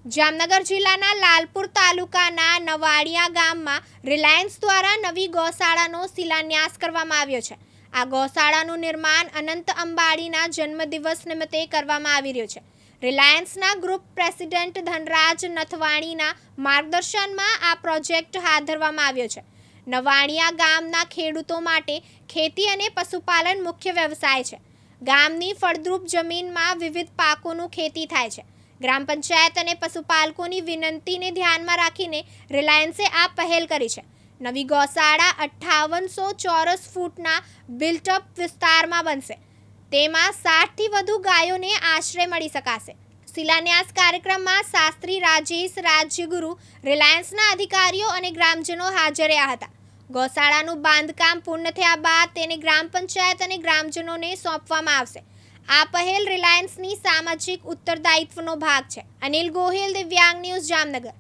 જામનગર જિલ્લાના લાલપુર તાલુકાના નવાડિયા ગામમાં રિલાયન્સ દ્વારા નવી ગૌશાળાનો શિલાન્યાસ કરવામાં આવ્યો છે। આ ગૌશાળાનું નિર્માણ અનંત અંબાણીના જન્મદિવસ નિમિત્તે કરવામાં આવી રહ્યું છે। રિલાયન્સના ગ્રુપ પ્રેસિડેન્ટ ધનરાજ નથવાણીના માર્ગદર્શનમાં આ પ્રોજેક્ટ હાથ ધરવામાં આવ્યો છે। નવાડિયા ગામના ખેડૂતો માટે ખેતી અને પશુપાલન મુખ્ય વ્યવસાય છે। ગામની ફળદ્રુપ જમીનમાં વિવિધ પાકોનું ખેતી થાય છે। ગ્રામ પંચાયત અને પશુપાલકોની વિનંતીને ધ્યાનમાં રાખીને રિલાયન્સે આ પહેલ કરી છે। નવી ગૌશાળા 5800 ચોરસ ફૂટના બિલ્ટઅપ વિસ્તારમાં બનશે। તેમાં 60થી વધુ ગાયોને આશ્રય મળી શકાશે। શિલાન્યાસ કાર્યક્રમમાં શાસ્ત્રી રાજેશ રાજ્યગુરુ, રિલાયન્સના અધિકારીઓ અને ગ્રામજનો હાજર રહ્યા હતા। ગૌશાળાનું બાંધકામ પૂર્ણ થયા બાદ તેને ગ્રામ પંચાયત અને ગ્રામજનોને સોંપવામાં આવશે। આ પહેલ રિલાયન્સની સામાજિક ઉત્તરદાયિત્વનો ભાગ છે। અનિલ ગોહિલ, દિવ્યાંગ ન્યૂઝ, જામનગર।